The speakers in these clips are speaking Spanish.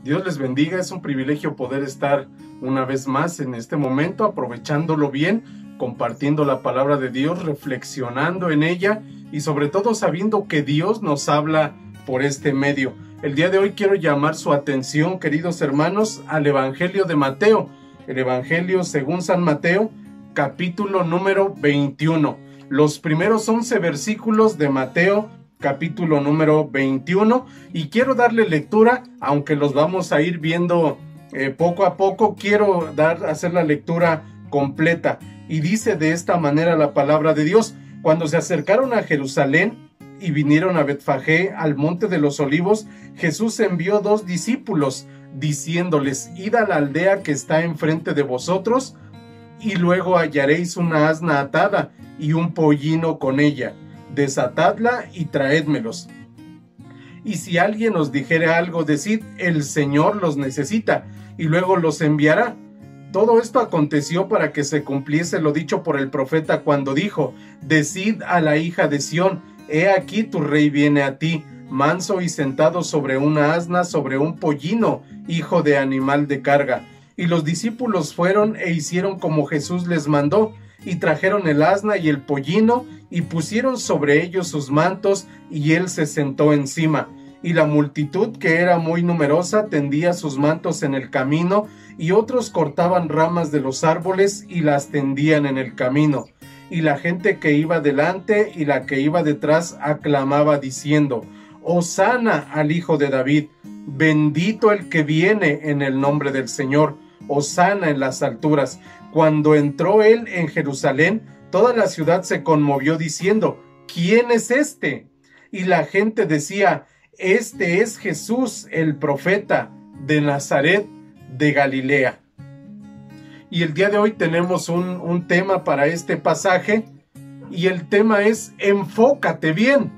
Dios les bendiga, es un privilegio poder estar una vez más en este momento, aprovechándolo bien, compartiendo la palabra de Dios, reflexionando en ella y sobre todo sabiendo que Dios nos habla por este medio. El día de hoy quiero llamar su atención, queridos hermanos, al Evangelio de Mateo, el Evangelio según San Mateo, capítulo número 21. Los primeros 11 versículos de Mateo, capítulo número 21, y quiero darle lectura, aunque los vamos a ir viendo poco a poco. Quiero hacer la lectura completa, y dice de esta manera la palabra de Dios: cuando se acercaron a Jerusalén y vinieron a Betfagé, al monte de los olivos, Jesús envió 2 discípulos, diciéndoles: id a la aldea que está enfrente de vosotros, y luego hallaréis una asna atada y un pollino con ella. Desatadla y traédmelos. Y si alguien os dijere algo, decid: el Señor los necesita, y luego los enviará. Todo esto aconteció para que se cumpliese lo dicho por el profeta cuando dijo: decid a la hija de Sión, he aquí tu rey viene a ti, manso y sentado sobre una asna, sobre un pollino, hijo de animal de carga. Y los discípulos fueron e hicieron como Jesús les mandó, y trajeron el asna y el pollino, y pusieron sobre ellos sus mantos, y él se sentó encima. Y la multitud, que era muy numerosa, tendía sus mantos en el camino, y otros cortaban ramas de los árboles y las tendían en el camino. Y la gente que iba delante y la que iba detrás aclamaba diciendo: Hosana al Hijo de David, bendito el que viene en el nombre del Señor, Hosana en las alturas. Cuando entró él en Jerusalén, toda la ciudad se conmovió diciendo: ¿quién es este? Y la gente decía: este es Jesús, el profeta de Nazaret de Galilea. Y el día de hoy tenemos un tema para este pasaje, y el tema es: enfócate bien.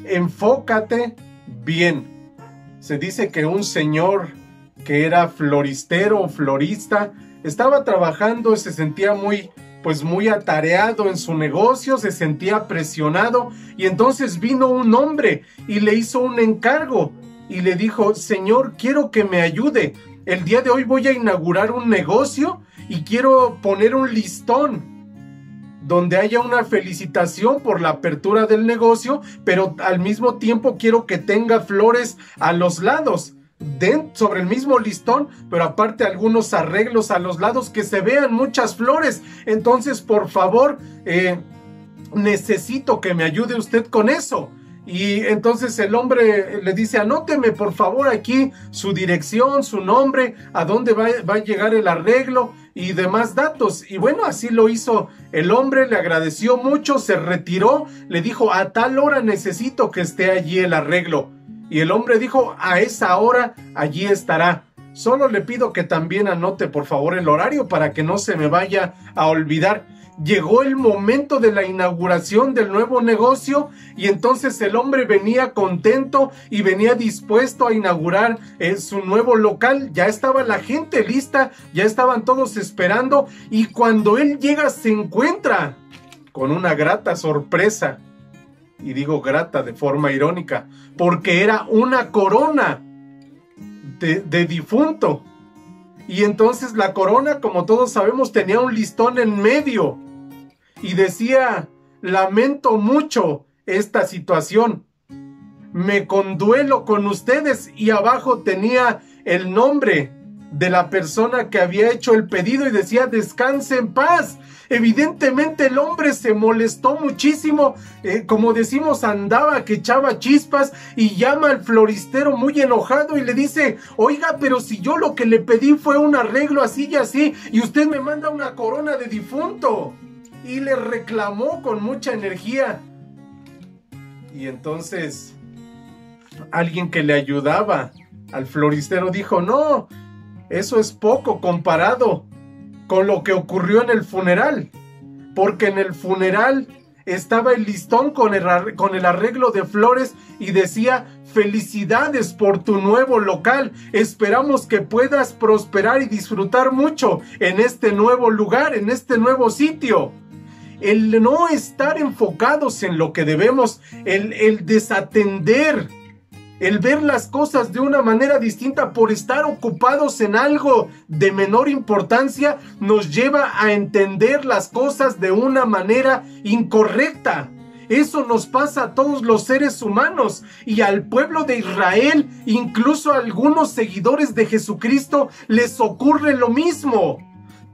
Enfócate bien. Se dice que un señor que era floristero o florista estaba trabajando, se sentía muy atareado en su negocio, se sentía presionado, y entonces vino un hombre y le hizo un encargo y le dijo: Señor, quiero que me ayude. El día de hoy voy a inaugurar un negocio y quiero poner un listón donde haya una felicitación por la apertura del negocio, pero al mismo tiempo quiero que tenga flores a los lados, sobre el mismo listón, pero aparte algunos arreglos a los lados, que se vean muchas flores. Entonces, por favor, necesito que me ayude usted con eso. Y entonces el hombre le dice: anóteme por favor aquí su dirección, su nombre, a dónde va a llegar el arreglo y demás datos. Y bueno, así lo hizo el hombre, le agradeció mucho, se retiró, le dijo: a tal hora necesito que esté allí el arreglo. Y el hombre dijo: a esa hora allí estará. Solo le pido que también anote por favor el horario para que no se me vaya a olvidar. Llegó el momento de la inauguración del nuevo negocio, y entonces el hombre venía contento y venía dispuesto a inaugurar su nuevo local. Ya estaba la gente lista, ya estaban todos esperando, y cuando él llega se encuentra con una grata sorpresa. Y digo grata de forma irónica, porque era una corona de difunto. Y entonces la corona, como todos sabemos, tenía un listón en medio y decía: lamento mucho esta situación, me conduelo con ustedes. Y abajo tenía el nombre de la persona que había hecho el pedido y decía: descanse en paz. Evidentemente el hombre se molestó muchísimo, como decimos, andaba que echaba chispas, y llama al floristero muy enojado y le dice: oiga, pero si yo lo que le pedí fue un arreglo así y así, y usted me manda una corona de difunto. Y le reclamó con mucha energía. Y entonces alguien que le ayudaba al floristero dijo: no, eso es poco comparado con lo que ocurrió en el funeral, porque en el funeral estaba el listón con el arreglo de flores y decía: felicidades por tu nuevo local, esperamos que puedas prosperar y disfrutar mucho en este nuevo lugar, en este nuevo sitio. El no estar enfocados en lo que debemos, el desatender El ver las cosas de una manera distinta por estar ocupados en algo de menor importancia nos lleva a entender las cosas de una manera incorrecta. Eso nos pasa a todos los seres humanos y al pueblo de Israel, incluso a algunos seguidores de Jesucristo, les ocurre lo mismo.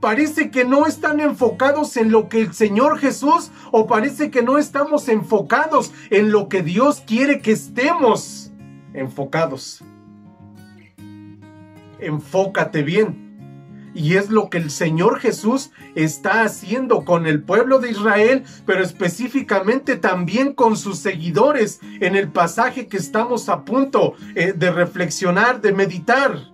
Parece que no están enfocados en lo que el Señor Jesús, o parece que no estamos enfocados en lo que Dios quiere que estemos enfocados. Enfócate bien. Y es lo que el Señor Jesús está haciendo con el pueblo de Israel, pero específicamente también con sus seguidores en el pasaje que estamos a punto de reflexionar, de meditar.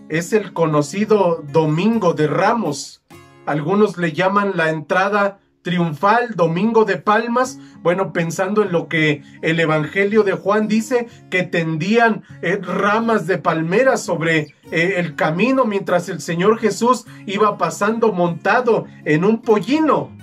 Es el conocido Domingo de Ramos. Algunos le llaman la entrada triunfal, Domingo de Palmas. Bueno, pensando en lo que el Evangelio de Juan dice, que tendían ramas de palmera sobre el camino mientras el Señor Jesús iba pasando montado en un pollino.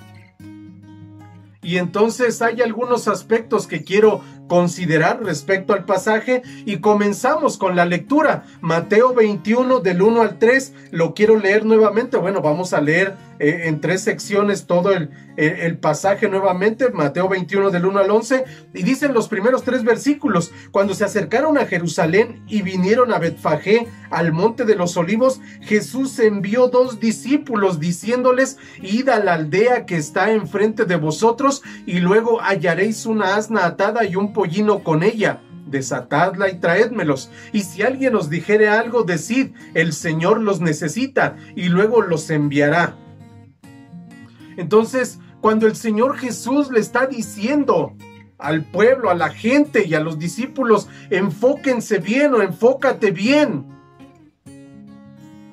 Y entonces hay algunos aspectos que quiero considerar respecto al pasaje y comenzamos con la lectura. Mateo 21 del 1 al 3, lo quiero leer nuevamente. Bueno, vamos a leer en 3 secciones todo el pasaje nuevamente. Mateo 21 del 1 al 11, y dicen los primeros 3 versículos: cuando se acercaron a Jerusalén y vinieron a Betfagé, al monte de los olivos, Jesús envió 2 discípulos diciéndoles: id a la aldea que está enfrente de vosotros y luego hallaréis una asna atada y un pollino con ella, desatadla y traédmelos. Y si alguien os dijere algo, decid: el Señor los necesita, y luego los enviará. Entonces, cuando el Señor Jesús le está diciendo al pueblo, a la gente y a los discípulos: enfóquense bien o enfócate bien,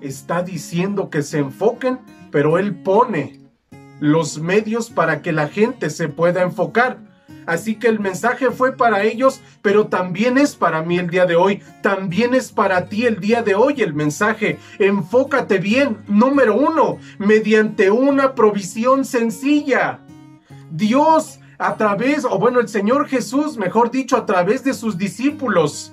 está diciendo que se enfoquen, pero Él pone los medios para que la gente se pueda enfocar. Así que el mensaje fue para ellos, pero también es para mí el día de hoy. También es para ti el día de hoy el mensaje. Enfócate bien. Número 1, mediante una provisión sencilla. Dios a través, o bueno, el Señor Jesús, mejor dicho, a través de sus discípulos,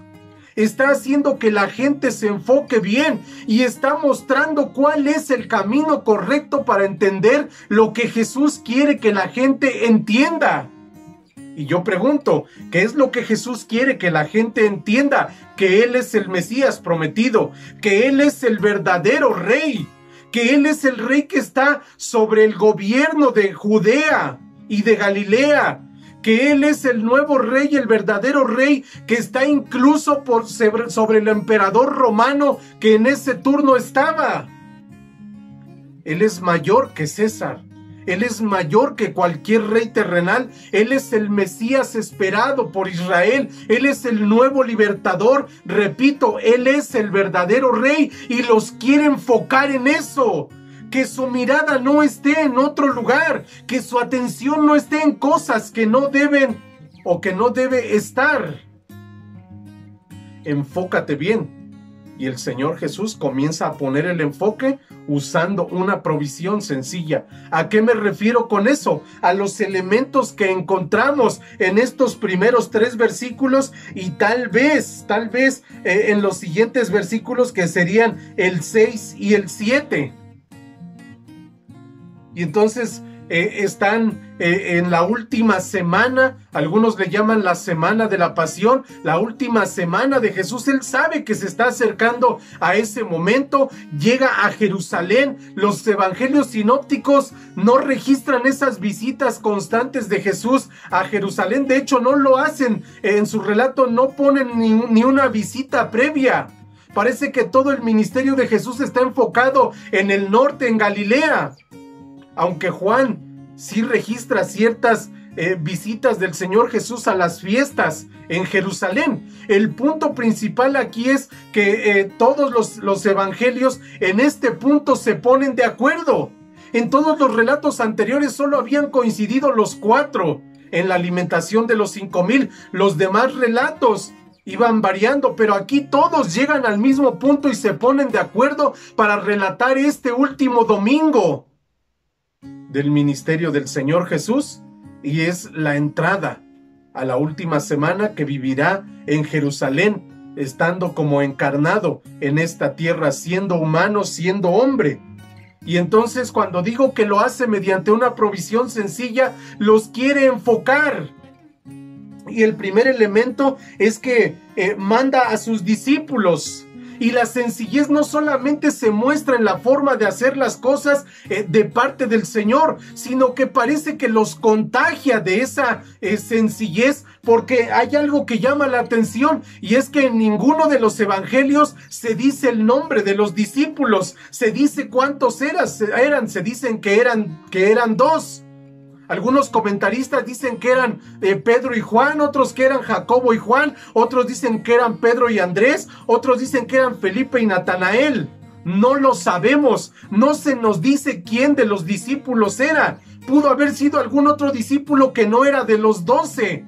está haciendo que la gente se enfoque bien y está mostrando cuál es el camino correcto para entender lo que Jesús quiere que la gente entienda. Y yo pregunto, ¿qué es lo que Jesús quiere que la gente entienda? Que Él es el Mesías prometido, que Él es el verdadero rey, que Él es el rey que está sobre el gobierno de Judea y de Galilea, que Él es el nuevo rey, el verdadero rey, que está incluso sobre el emperador romano que en ese turno estaba. Él es mayor que César. Él es mayor que cualquier rey terrenal. Él es el Mesías esperado por Israel. Él es el nuevo libertador. Repito, Él es el verdadero rey y los quiere enfocar en eso. Que su mirada no esté en otro lugar. Que su atención no esté en cosas que no deben o que no debe estar. Enfócate bien. Y el Señor Jesús comienza a poner el enfoque usando una provisión sencilla. ¿A qué me refiero con eso? A los elementos que encontramos en estos primeros 3 versículos y tal vez en los siguientes versículos, que serían el 6 y el 7. Y entonces están en la última semana, algunos le llaman la semana de la pasión, la última semana de Jesús. Él sabe que se está acercando a ese momento, llega a Jerusalén. Los evangelios sinópticos no registran esas visitas constantes de Jesús a Jerusalén. De hecho, no lo hacen, en su relato no ponen ni una visita previa. Parece que todo el ministerio de Jesús está enfocado en el norte, en Galilea. Aunque Juan sí registra ciertas visitas del Señor Jesús a las fiestas en Jerusalén. El punto principal aquí es que todos los evangelios en este punto se ponen de acuerdo. En todos los relatos anteriores solo habían coincidido los 4 en la alimentación de los 5,000. Los demás relatos iban variando, pero aquí todos llegan al mismo punto y se ponen de acuerdo para relatar este último domingo del ministerio del Señor Jesús, y es la entrada a la última semana que vivirá en Jerusalén, estando como encarnado en esta tierra, siendo humano, siendo hombre. Y entonces cuando digo que lo hace mediante una provisión sencilla, los quiere enfocar. Y el primer elemento es que manda a sus discípulos. Y la sencillez no solamente se muestra en la forma de hacer las cosas de parte del Señor, sino que parece que los contagia de esa sencillez, porque hay algo que llama la atención, y es que en ninguno de los evangelios se dice el nombre de los discípulos, se dice cuántos eran, se dicen que eran 2. Algunos comentaristas dicen que eran Pedro y Juan, otros que eran Jacobo y Juan, otros dicen que eran Pedro y Andrés, otros dicen que eran Felipe y Natanael. No lo sabemos, no se nos dice quién de los discípulos era. Pudo haber sido algún otro discípulo que no era de los 12.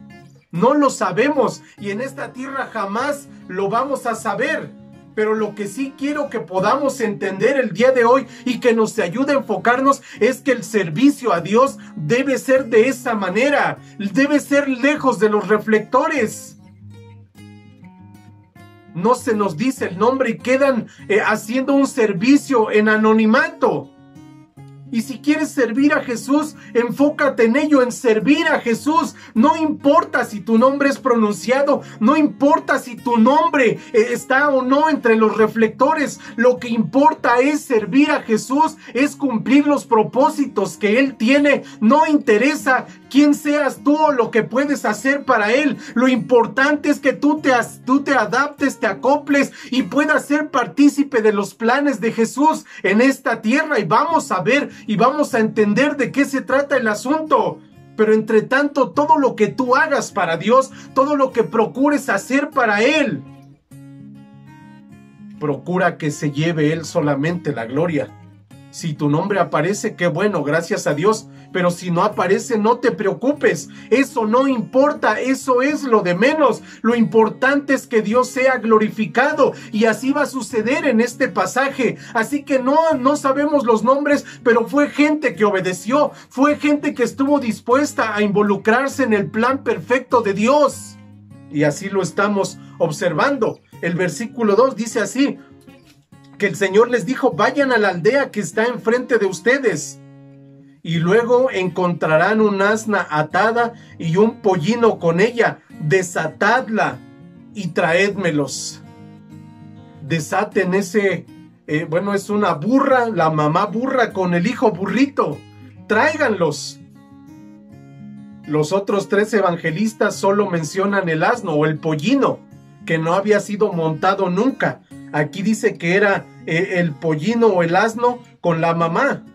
No lo sabemos, y en esta tierra jamás lo vamos a saber. Pero lo que sí quiero que podamos entender el día de hoy y que nos ayude a enfocarnos es que el servicio a Dios debe ser de esa manera, debe ser lejos de los reflectores. No se nos dice el nombre y quedan haciendo un servicio en anonimato. Y si quieres servir a Jesús, enfócate en ello, en servir a Jesús. No importa si tu nombre es pronunciado, no importa si tu nombre está o no entre los reflectores. Lo que importa es servir a Jesús, es cumplir los propósitos que Él tiene. No interesa quién seas tú o lo que puedes hacer para Él. Lo importante es que tú te adaptes, te acoples y puedas ser partícipe de los planes de Jesús en esta tierra. Y vamos a ver y vamos a entender de qué se trata el asunto. Pero entre tanto, todo lo que tú hagas para Dios, todo lo que procures hacer para Él, procura que se lleve Él solamente la gloria. Si tu nombre aparece, qué bueno, gracias a Dios. Pero si no aparece, no te preocupes. Eso no importa, eso es lo de menos. Lo importante es que Dios sea glorificado. Y así va a suceder en este pasaje. Así que no sabemos los nombres, pero fue gente que obedeció. Fue gente que estuvo dispuesta a involucrarse en el plan perfecto de Dios. Y así lo estamos observando. El versículo 2 dice así: que el Señor les dijo: vayan a la aldea que está enfrente de ustedes, y luego encontrarán un asna atada y un pollino con ella. Desatadla y traédmelos. Desaten ese, es una burra, la mamá burra con el hijo burrito. Tráiganlos. Los otros 3 evangelistas solo mencionan el asno o el pollino, que no había sido montado nunca. Aquí dice que era el pollino o el asno con la mamá.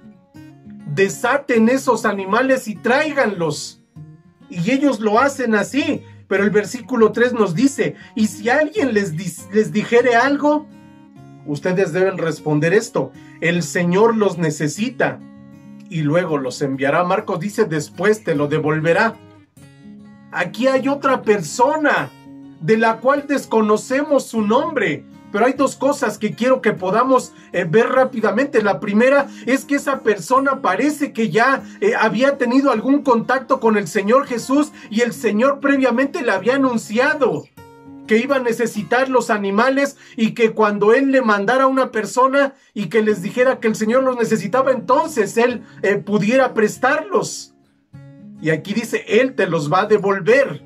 Desaten esos animales y tráiganlos. Y ellos lo hacen así. Pero el versículo 3 nos dice: y si alguien les dijere algo, ustedes deben responder esto: el Señor los necesita y luego los enviará. Marcos dice: después te lo devolverá. Aquí hay otra persona de la cual desconocemos su nombre. Pero hay 2 cosas que quiero que podamos ver rápidamente. La primera es que esa persona parece que ya había tenido algún contacto con el Señor Jesús, y el Señor previamente le había anunciado que iba a necesitar los animales, y que cuando Él le mandara a una persona y que les dijera que el Señor los necesitaba, entonces Él pudiera prestarlos. Y aquí dice: Él te los va a devolver.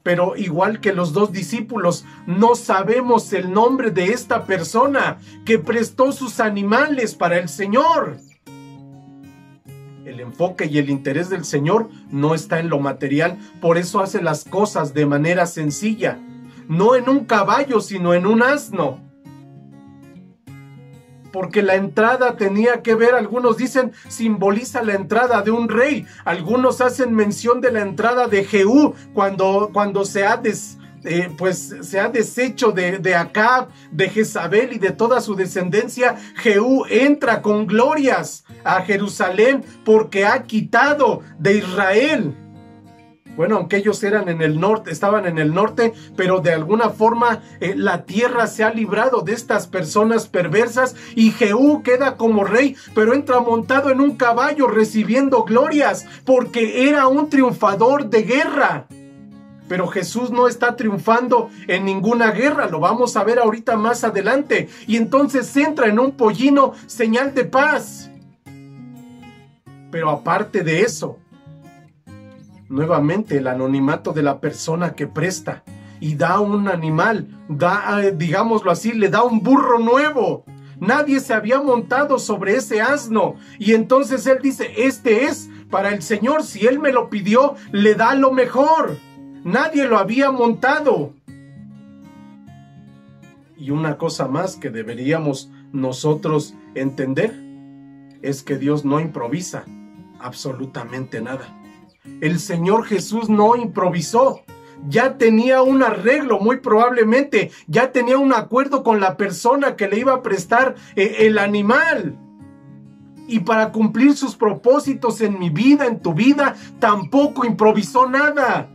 Pero igual que los 2 discípulos, no sabemos el nombre de esta persona que prestó sus animales para el Señor. El enfoque y el interés del Señor no está en lo material, por eso hace las cosas de manera sencilla. No en un caballo, sino en un asno. Porque la entrada tenía que ver, algunos dicen, simboliza la entrada de un rey. Algunos hacen mención de la entrada de Jehú cuando se ha deshecho de Acab, de Jezabel y de toda su descendencia. Jehú entra con glorias a Jerusalén porque ha quitado de Israel. Bueno, aunque ellos estaban en el norte, pero de alguna forma la tierra se ha librado de estas personas perversas, y Jehú queda como rey, pero entra montado en un caballo recibiendo glorias, porque era un triunfador de guerra. Pero Jesús no está triunfando en ninguna guerra, lo vamos a ver ahorita más adelante. Y entonces entra en un pollino, señal de paz. Pero aparte de eso, nuevamente el anonimato de la persona que presta y da un animal, digámoslo así, le da un burro nuevo. Nadie se había montado sobre ese asno. Y entonces él dice, este es para el Señor, si Él me lo pidió, le da lo mejor. Nadie lo había montado. Y una cosa más que deberíamos nosotros entender es que Dios no improvisa absolutamente nada. El Señor Jesús no improvisó. Ya tenía un arreglo, muy probablemente. Ya tenía un acuerdo con la persona que le iba a prestar el animal. Y para cumplir sus propósitos en mi vida, en tu vida, tampoco improvisó nada.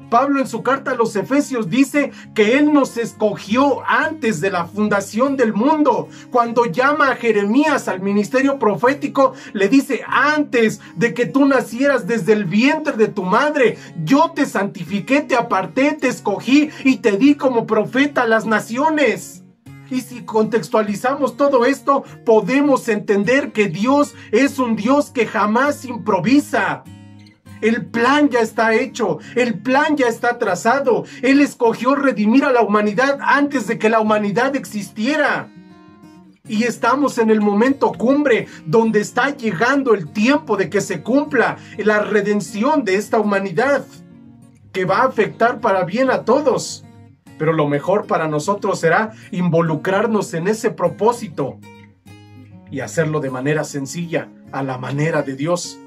Pablo en su carta a los Efesios dice que Él nos escogió antes de la fundación del mundo. Cuando llama a Jeremías al ministerio profético, le dice, antes de que tú nacieras desde el vientre de tu madre, yo te santifiqué, te aparté, te escogí y te di como profeta a las naciones. Y si contextualizamos todo esto, podemos entender que Dios es un Dios que jamás improvisa. El plan ya está hecho, el plan ya está trazado. Él escogió redimir a la humanidad antes de que la humanidad existiera. Y estamos en el momento cumbre, donde está llegando el tiempo de que se cumpla la redención de esta humanidad, que va a afectar para bien a todos. Pero lo mejor para nosotros será involucrarnos en ese propósito y hacerlo de manera sencilla, a la manera de Dios.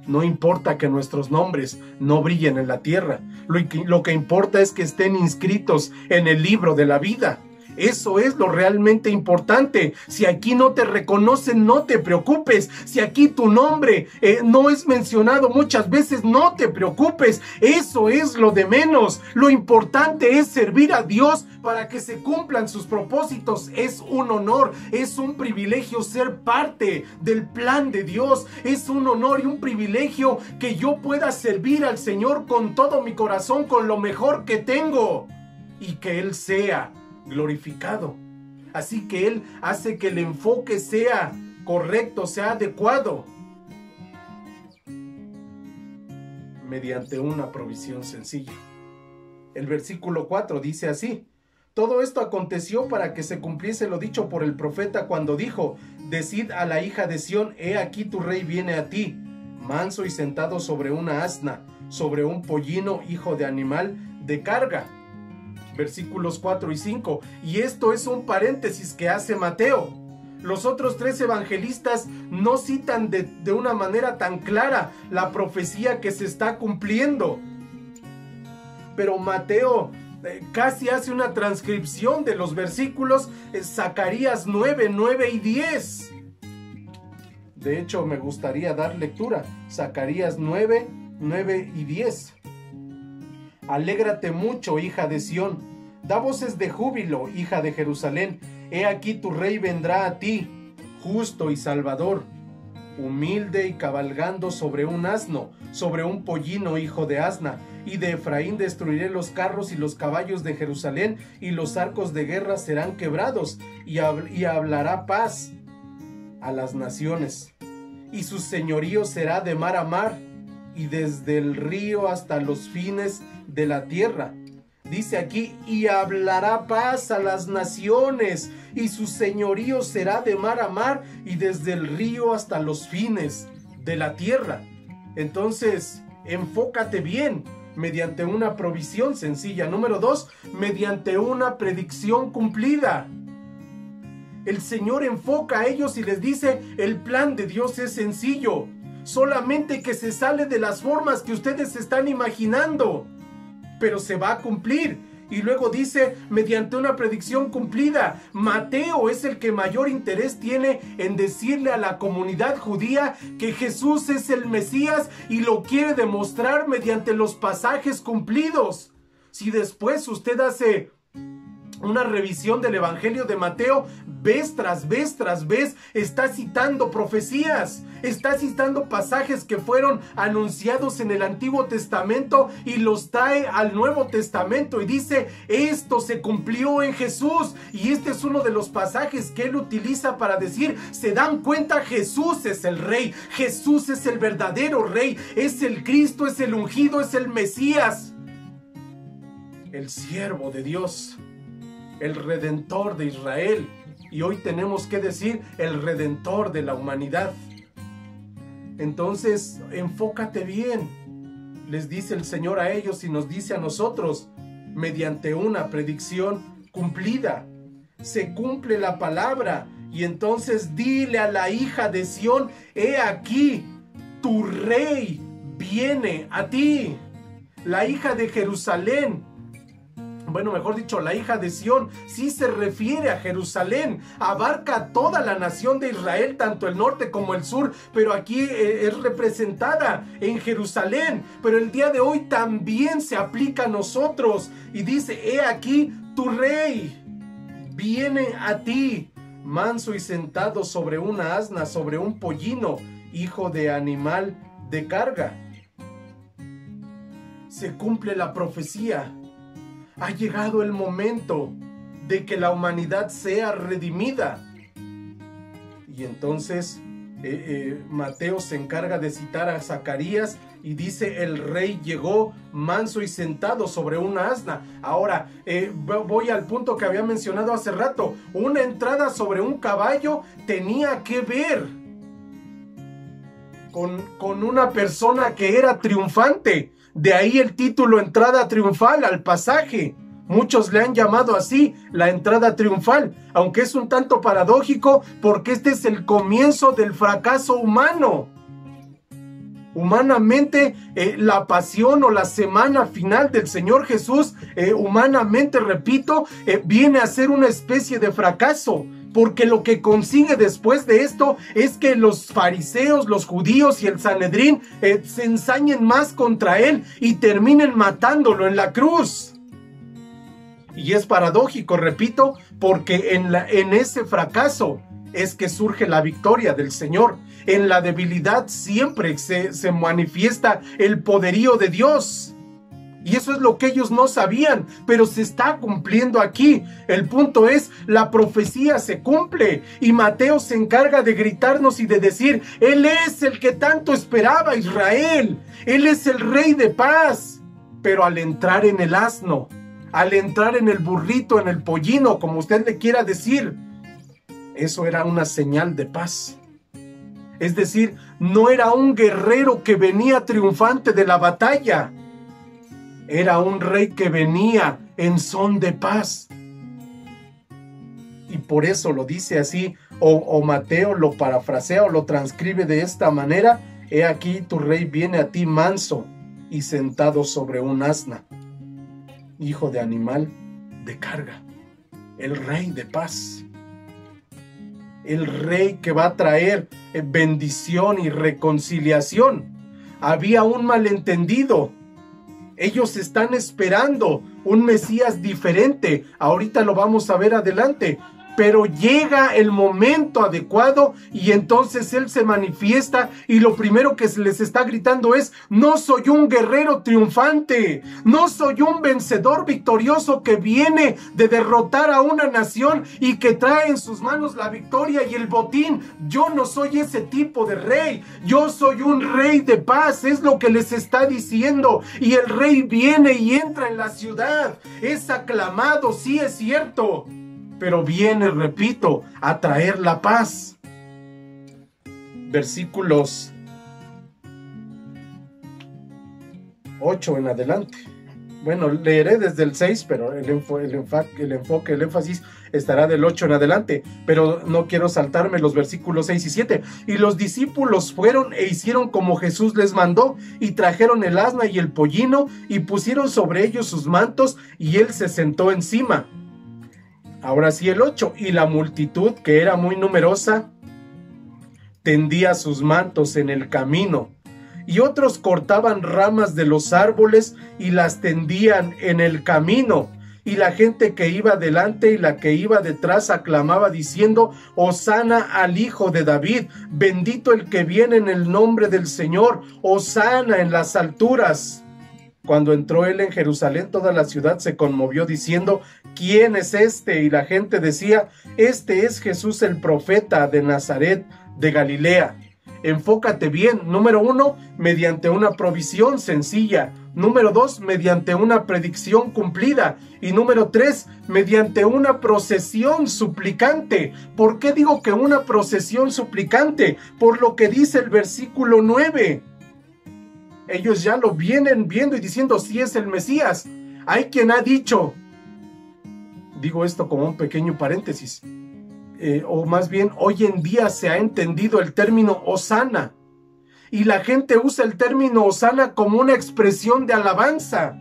No importa que nuestros nombres no brillen en la tierra. Lo que importa es que estén inscritos en el libro de la vida. Eso es lo realmente importante. Si aquí no te reconocen, no te preocupes. Si aquí tu nombre no es mencionado muchas veces, no te preocupes. Eso es lo de menos. Lo importante es servir a Dios para que se cumplan sus propósitos. Es un honor, es un privilegio ser parte del plan de Dios. Es un honor y un privilegio que yo pueda servir al Señor con todo mi corazón, con lo mejor que tengo, y que Él sea glorificado. Así que Él hace que el enfoque sea correcto, sea adecuado, mediante una provisión sencilla. El versículo 4 dice así: todo esto aconteció para que se cumpliese lo dicho por el profeta cuando dijo: decid a la hija de Sión, he aquí tu rey viene a ti, manso y sentado sobre una asna, sobre un pollino, hijo de animal de carga. Versículos 4 y 5. Y esto es un paréntesis que hace Mateo. Los otros tres evangelistas no citan de una manera tan clara la profecía que se está cumpliendo. Pero Mateo casi hace una transcripción de los versículos Zacarías 9, 9 y 10. De hecho, me gustaría dar lectura. Zacarías 9, 9 y 10. Alégrate mucho, hija de Sión. Da voces de júbilo, hija de Jerusalén. He aquí tu rey vendrá a ti, justo y salvador, humilde y cabalgando sobre un asno, sobre un pollino, hijo de asna. Y de Efraín destruiré los carros y los caballos de Jerusalén, y los arcos de guerra serán quebrados, y hablará paz a las naciones. Y su señorío será de mar a mar, y desde el río hasta los fines de la tierra. Dice aquí, y hablará paz a las naciones, y su señorío será de mar a mar, y desde el río hasta los fines de la tierra. Entonces, enfócate bien, mediante una provisión sencilla. Número 2, mediante una predicción cumplida. El Señor enfoca a ellos y les dice, el plan de Dios es sencillo, solamente que se sale de las formas que ustedes están imaginando, pero se va a cumplir. Y luego dice, mediante una predicción cumplida. Mateo es el que mayor interés tiene en decirle a la comunidad judía que Jesús es el Mesías, y lo quiere demostrar mediante los pasajes cumplidos. Si después usted hace una revisión del Evangelio de Mateo, vez tras vez tras vez está citando profecías, está citando pasajes que fueron anunciados en el Antiguo Testamento y los trae al Nuevo Testamento y dice, esto se cumplió en Jesús. Y este es uno de los pasajes que él utiliza para decir, se dan cuenta, Jesús es el Rey, Jesús es el verdadero Rey, es el Cristo, es el ungido, es el Mesías, el siervo de Dios, el Redentor de Israel, y hoy tenemos que decir el Redentor de la humanidad. Entonces, enfócate bien, les dice el Señor a ellos y nos dice a nosotros, mediante una predicción cumplida. Se cumple la palabra, y entonces dile a la hija de Sión, he aquí, tu Rey viene a ti. La hija de Jerusalén, bueno, mejor dicho, la hija de Sión, sí se refiere a Jerusalén, abarca toda la nación de Israel, tanto el norte como el sur, pero aquí es representada en Jerusalén, pero el día de hoy también se aplica a nosotros, y dice, he aquí, tu Rey viene a ti, manso y sentado sobre una asna, sobre un pollino, hijo de animal de carga. Se cumple la profecía. Ha llegado el momento de que la humanidad sea redimida. Y entonces Mateo se encarga de citar a Zacarías y dice, el Rey llegó manso y sentado sobre una asna. Ahora, voy al punto que había mencionado hace rato. Una entrada sobre un caballo tenía que ver con una persona que era triunfante. De ahí el título entrada triunfal al pasaje. Muchos le han llamado así, la entrada triunfal, aunque es un tanto paradójico porque este es el comienzo del fracaso humano. Humanamente, la pasión o la semana final del Señor Jesús, humanamente, repito, viene a ser una especie de fracaso. Porque lo que consigue después de esto es que los fariseos, los judíos y el Sanedrín se ensañen más contra él y terminen matándolo en la cruz. Y es paradójico, repito, porque en ese fracaso es que surge la victoria del Señor. En la debilidad siempre se manifiesta el poderío de Dios. Y eso es lo que ellos no sabían, pero se está cumpliendo aquí. El punto es, la profecía se cumple y Mateo se encarga de gritarnos y de decir, Él es el que tanto esperaba Israel. Él es el Rey de paz. Pero al entrar en el asno, al entrar en el burrito, en el pollino, como usted le quiera decir, eso era una señal de paz. Es decir, no era un guerrero que venía triunfante de la batalla. Era un rey que venía en son de paz. Y por eso lo dice así, o Mateo lo parafrasea o lo transcribe de esta manera, he aquí tu rey viene a ti manso y sentado sobre un asna, hijo de animal de carga, el Rey de paz, el Rey que va a traer bendición y reconciliación. Había un malentendido. Ellos están esperando un Mesías diferente. Ahorita lo vamos a ver adelante. Pero llega el momento adecuado y entonces Él se manifiesta y lo primero que se les está gritando es: no soy un guerrero triunfante, no soy un vencedor victorioso que viene de derrotar a una nación y que trae en sus manos la victoria y el botín. Yo no soy ese tipo de rey, yo soy un rey de paz, es lo que les está diciendo. Y el rey viene y entra en la ciudad, es aclamado, sí es cierto, pero viene, repito, a traer la paz. Versículos 8 en adelante. Bueno, leeré desde el 6, pero el énfasis estará del 8 en adelante. Pero no quiero saltarme los versículos 6 y 7. Y los discípulos fueron e hicieron como Jesús les mandó, y trajeron el asna y el pollino, y pusieron sobre ellos sus mantos, y él se sentó encima. Ahora sí el 8, y la multitud, que era muy numerosa, tendía sus mantos en el camino, y otros cortaban ramas de los árboles y las tendían en el camino, y la gente que iba delante y la que iba detrás aclamaba diciendo: Hosana al Hijo de David, bendito el que viene en el nombre del Señor, Hosana en las alturas. Cuando entró él en Jerusalén, toda la ciudad se conmovió diciendo: ¿Quién es este? Y la gente decía: Este es Jesús el profeta de Nazaret de Galilea. Enfócate bien. Número 1, mediante una provisión sencilla. Número 2, mediante una predicción cumplida. Y número 3, mediante una procesión suplicante. ¿Por qué digo que una procesión suplicante? Por lo que dice el versículo 9. Ellos ya lo vienen viendo y diciendo: sí es el Mesías. Hay quien ha dicho, digo esto como un pequeño paréntesis, o más bien hoy en día se ha entendido el término Hosana, y la gente usa el término Hosana como una expresión de alabanza.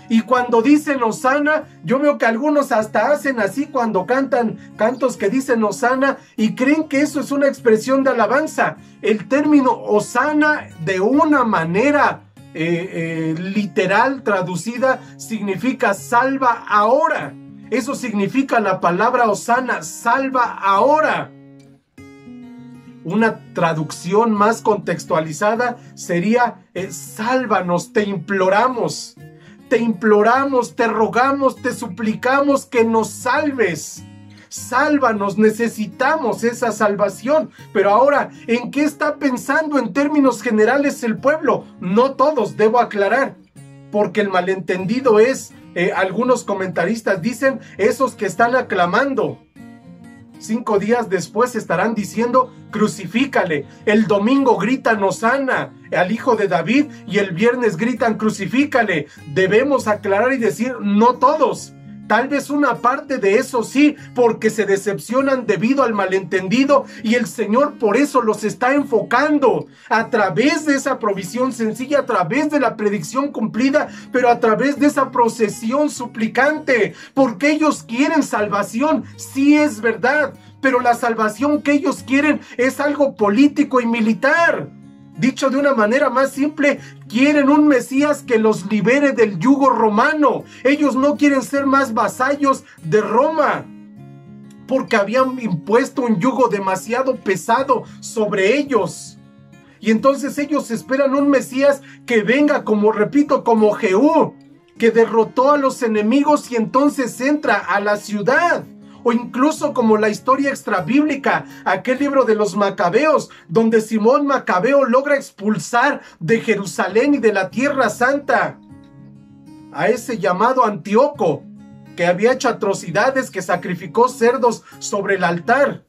Y cuando dicen Hosana, yo veo que algunos hasta hacen así cuando cantan cantos que dicen Hosana y creen que eso es una expresión de alabanza. El término Hosana, de una manera literal traducida, significa salva ahora. Eso significa la palabra Hosana, salva ahora. Una traducción más contextualizada sería: sálvanos, te imploramos. Te imploramos, te rogamos, te suplicamos que nos salves. Sálvanos, necesitamos esa salvación. Pero ahora, ¿en qué está pensando en términos generales el pueblo? No todos, debo aclarar, porque el malentendido es, algunos comentaristas dicen, esos que están aclamando. 5 días después estarán diciendo: crucifícale. El domingo gritan Hosana al Hijo de David y el viernes gritan crucifícale. Debemos aclarar y decir: no todos. Tal vez una parte de eso sí, porque se decepcionan debido al malentendido y el Señor por eso los está enfocando a través de esa provisión sencilla, a través de la predicción cumplida, pero a través de esa procesión suplicante, porque ellos quieren salvación, sí es verdad, pero la salvación que ellos quieren es algo político y militar. Dicho de una manera más simple, quieren un Mesías que los libere del yugo romano. Ellos no quieren ser más vasallos de Roma, porque habían impuesto un yugo demasiado pesado sobre ellos. Y entonces ellos esperan un Mesías que venga, como repito, como Jehú, que derrotó a los enemigos y entonces entra a la ciudad. O incluso como la historia extrabíblica, aquel libro de los Macabeos, donde Simón Macabeo logra expulsar de Jerusalén y de la Tierra Santa a ese llamado Antíoco, que había hecho atrocidades, que sacrificó cerdos sobre el altar.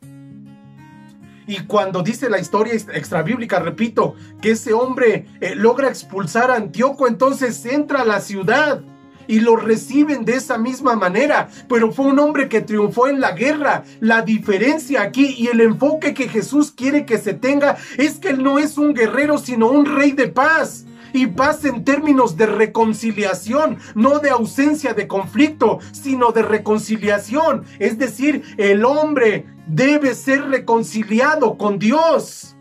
Y cuando dice la historia extrabíblica, repito, que ese hombre logra expulsar a Antíoco, entonces entra a la ciudad y lo reciben de esa misma manera, pero fue un hombre que triunfó en la guerra. La diferencia aquí y el enfoque que Jesús quiere que se tenga es que él no es un guerrero, sino un rey de paz. Y paz en términos de reconciliación, no de ausencia de conflicto, sino de reconciliación. Es decir, el hombre debe ser reconciliado con Dios.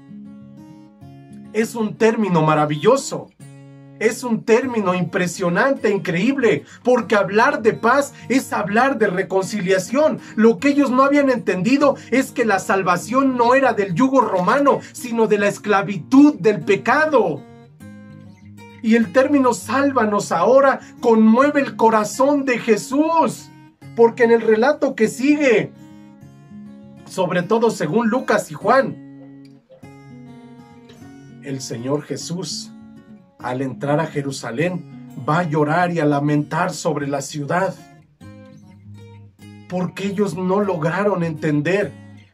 Es un término maravilloso. Es un término impresionante, increíble, porque hablar de paz es hablar de reconciliación. Lo que ellos no habían entendido es que la salvación no era del yugo romano, sino de la esclavitud del pecado. Y el término sálvanos ahora conmueve el corazón de Jesús, porque en el relato que sigue, sobre todo según Lucas y Juan, el Señor Jesús, al entrar a Jerusalén, va a llorar y a lamentar sobre la ciudad, porque ellos no lograron entender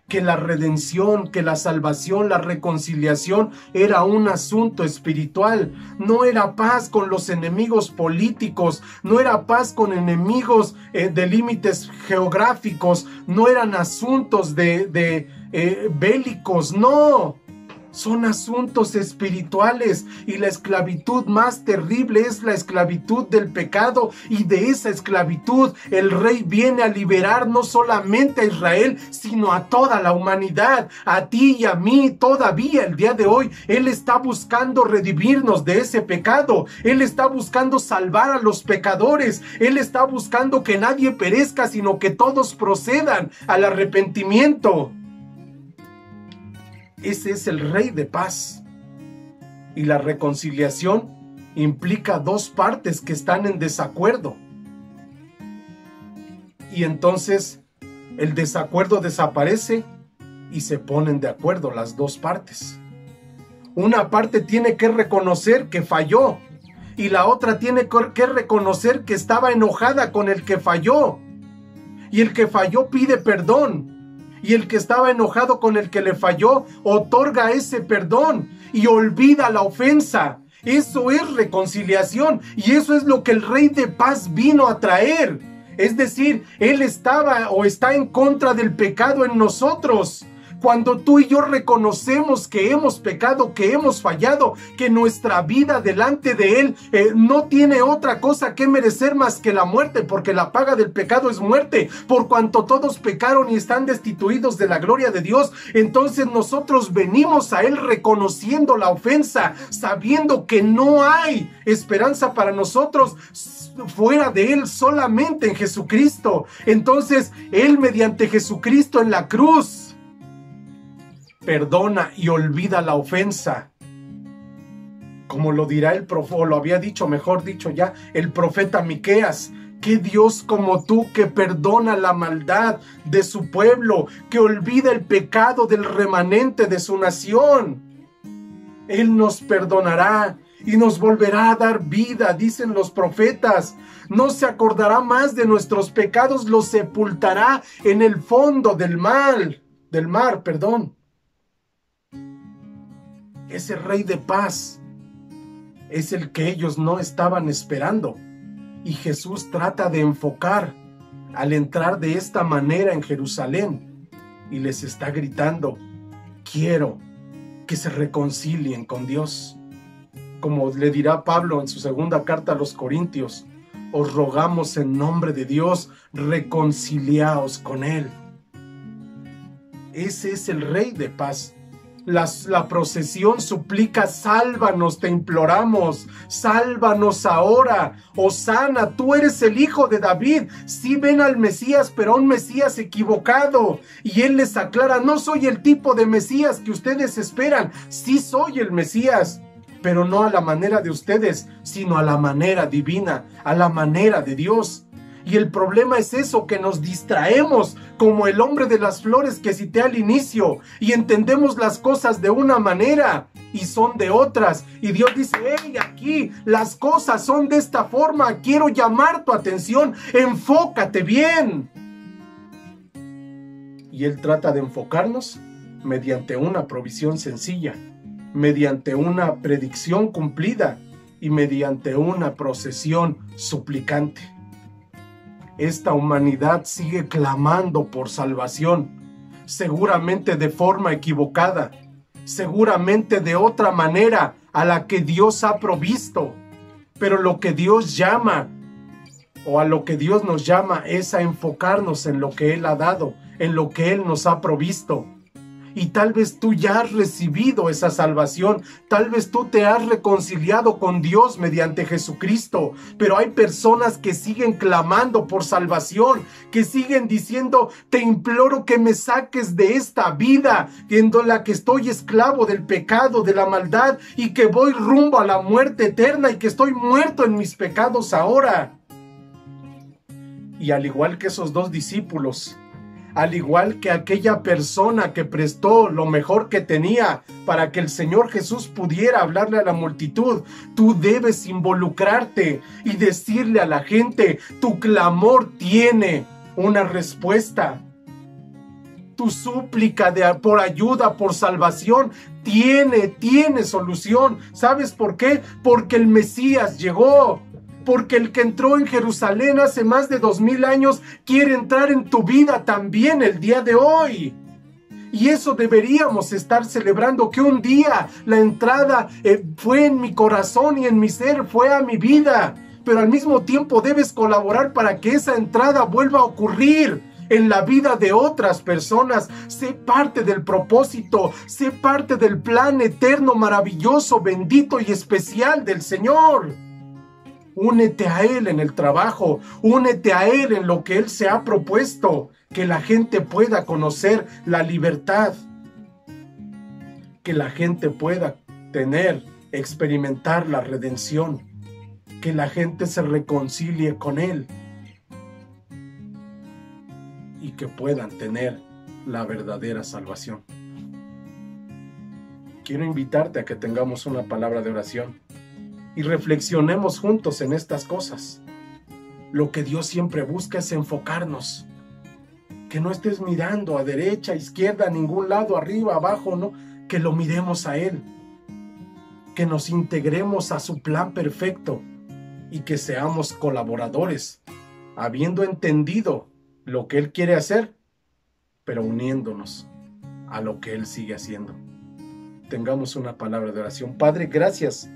que la redención, que la salvación, la reconciliación era un asunto espiritual. No era paz con los enemigos políticos, no era paz con enemigos de límites geográficos, no eran asuntos bélicos, no. Son asuntos espirituales, y la esclavitud más terrible es la esclavitud del pecado, y de esa esclavitud el Rey viene a liberar no solamente a Israel, sino a toda la humanidad, a ti y a mí. Todavía el día de hoy Él está buscando redimirnos de ese pecado. Él está buscando salvar a los pecadores. Él está buscando que nadie perezca, sino que todos procedan al arrepentimiento. Ese es el Rey de paz. Y la reconciliación implica dos partes que están en desacuerdo. Y entonces el desacuerdo desaparece y se ponen de acuerdo las dos partes. Una parte tiene que reconocer que falló, y la otra tiene que reconocer que estaba enojada con el que falló. Y el que falló pide perdón. Y el que estaba enojado con el que le falló otorga ese perdón y olvida la ofensa. Eso es reconciliación, y eso es lo que el Rey de paz vino a traer. Es decir, Él estaba o está en contra del pecado en nosotros. Cuando tú y yo reconocemos que hemos pecado, que hemos fallado, que nuestra vida delante de Él no tiene otra cosa que merecer más que la muerte, porque la paga del pecado es muerte, por cuanto todos pecaron y están destituidos de la gloria de Dios, entonces nosotros venimos a Él reconociendo la ofensa, sabiendo que no hay esperanza para nosotros fuera de Él, solamente en Jesucristo. Entonces Él, mediante Jesucristo en la cruz, perdona y olvida la ofensa. Como lo dirá el profeta, o lo había dicho, mejor dicho ya, el profeta Miqueas: ¿qué Dios como tú, que perdona la maldad de su pueblo, que olvida el pecado del remanente de su nación? Él nos perdonará y nos volverá a dar vida, dicen los profetas. No se acordará más de nuestros pecados, los sepultará en el fondo del mar. Ese Rey de paz es el que ellos no estaban esperando. Y Jesús trata de enfocar al entrar de esta manera en Jerusalén, y les está gritando: quiero que se reconcilien con Dios. Como le dirá Pablo en su segunda carta a los Corintios: os rogamos en nombre de Dios, reconciliaos con Él. Ese es el Rey de paz. La procesión suplica: sálvanos, te imploramos, sálvanos ahora. Hosana, tú eres el Hijo de David. Sí ven al Mesías, pero a un Mesías equivocado. Y Él les aclara: no soy el tipo de Mesías que ustedes esperan. Sí soy el Mesías, pero no a la manera de ustedes, sino a la manera divina, a la manera de Dios. Y el problema es eso, que nos distraemos como el hombre de las flores que cité al inicio, y entendemos las cosas de una manera y son de otras. Y Dios dice: hey, aquí las cosas son de esta forma, quiero llamar tu atención, enfócate bien. Y Él trata de enfocarnos mediante una provisión sencilla, mediante una predicción cumplida y mediante una procesión suplicante. Esta humanidad sigue clamando por salvación, seguramente de forma equivocada, seguramente de otra manera a la que Dios ha provisto. Pero lo que Dios llama, o a lo que Dios nos llama, es a enfocarnos en lo que Él ha dado, en lo que Él nos ha provisto. Y tal vez tú ya has recibido esa salvación, tal vez tú te has reconciliado con Dios mediante Jesucristo, pero hay personas que siguen clamando por salvación, que siguen diciendo: te imploro que me saques de esta vida en la que estoy esclavo del pecado, de la maldad, y que voy rumbo a la muerte eterna, y que estoy muerto en mis pecados ahora. Y al igual que esos dos discípulos, al igual que aquella persona que prestó lo mejor que tenía para que el Señor Jesús pudiera hablarle a la multitud, tú debes involucrarte y decirle a la gente: tu clamor tiene una respuesta. Tu súplica por ayuda, por salvación, tiene solución. ¿Sabes por qué? Porque el Mesías llegó. Porque el que entró en Jerusalén hace más de 2000 años quiere entrar en tu vida también el día de hoy. Y eso deberíamos estar celebrando, que un día la entrada fue en mi corazón y en mi ser, fue a mi vida. Pero al mismo tiempo debes colaborar para que esa entrada vuelva a ocurrir en la vida de otras personas. Sé parte del propósito, sé parte del plan eterno, maravilloso, bendito y especial del Señor. Únete a Él en el trabajo, únete a Él en lo que Él se ha propuesto, que la gente pueda conocer la libertad, que la gente pueda experimentar la redención, que la gente se reconcilie con Él y que puedan tener la verdadera salvación. Quiero invitarte a que tengamos una palabra de oración y reflexionemos juntos en estas cosas. Lo que Dios siempre busca es enfocarnos. Que no estés mirando a derecha, a izquierda, a ningún lado, arriba, abajo, no. Que lo miremos a Él. Que nos integremos a su plan perfecto y que seamos colaboradores, habiendo entendido lo que Él quiere hacer, pero uniéndonos a lo que Él sigue haciendo. Tengamos una palabra de oración. Padre, gracias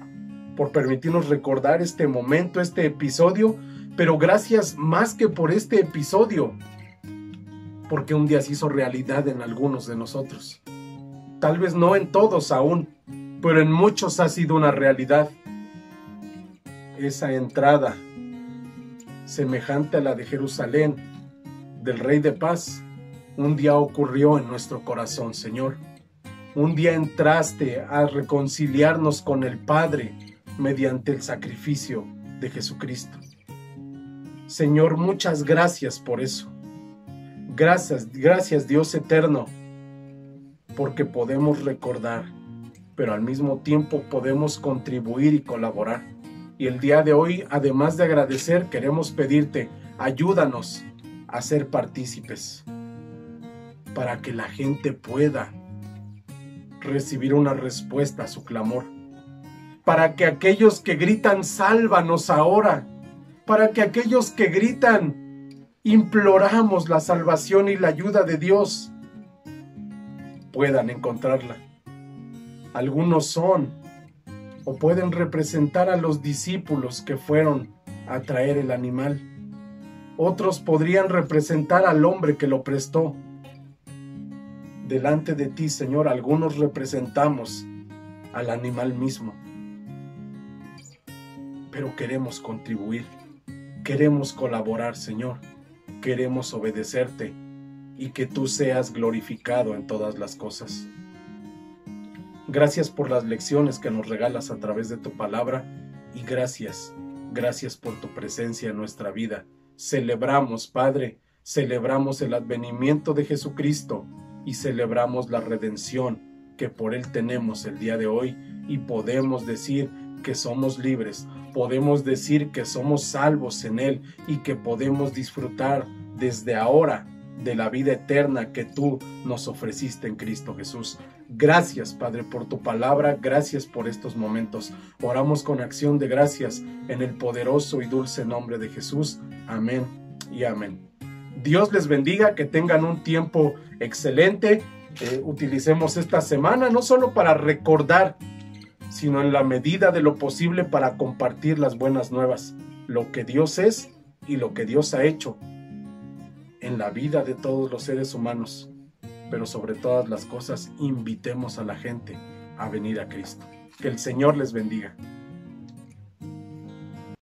por permitirnos recordar este momento, este episodio, pero gracias más que por este episodio, porque un día se hizo realidad en algunos de nosotros. Tal vez no en todos aún, pero en muchos ha sido una realidad. Esa entrada, semejante a la de Jerusalén, del Rey de Paz, un día ocurrió en nuestro corazón, Señor. Un día entraste a reconciliarnos con el Padre mediante el sacrificio de Jesucristo. Señor, muchas gracias por eso. Gracias Dios eterno, porque podemos recordar, pero al mismo tiempo podemos contribuir y colaborar. Y el día de hoy, además de agradecer, queremos pedirte, ayúdanos a ser partícipes para que la gente pueda recibir una respuesta a su clamor, para que aquellos que gritan, sálvanos ahora, para que aquellos que gritan, imploramos la salvación y la ayuda de Dios, puedan encontrarla. Algunos son o pueden representar a los discípulos que fueron a traer el animal. Otros podrían representar al hombre que lo prestó. Delante de ti, Señor, algunos representamos al animal mismo. Pero queremos contribuir, queremos colaborar, Señor. Queremos obedecerte y que tú seas glorificado en todas las cosas. Gracias por las lecciones que nos regalas a través de tu palabra y gracias por tu presencia en nuestra vida. Celebramos, Padre, celebramos el advenimiento de Jesucristo y celebramos la redención que por Él tenemos el día de hoy y podemos decir que somos libres, podemos decir que somos salvos en Él y que podemos disfrutar desde ahora de la vida eterna que tú nos ofreciste en Cristo Jesús. Gracias, Padre, por tu palabra, gracias por estos momentos. Oramos con acción de gracias en el poderoso y dulce nombre de Jesús. Amén y amén. Dios les bendiga, que tengan un tiempo excelente. Utilicemos esta semana no solo para recordar, sino en la medida de lo posible para compartir las buenas nuevas, lo que Dios es y lo que Dios ha hecho en la vida de todos los seres humanos. Pero sobre todas las cosas, invitemos a la gente a venir a Cristo. Que el Señor les bendiga.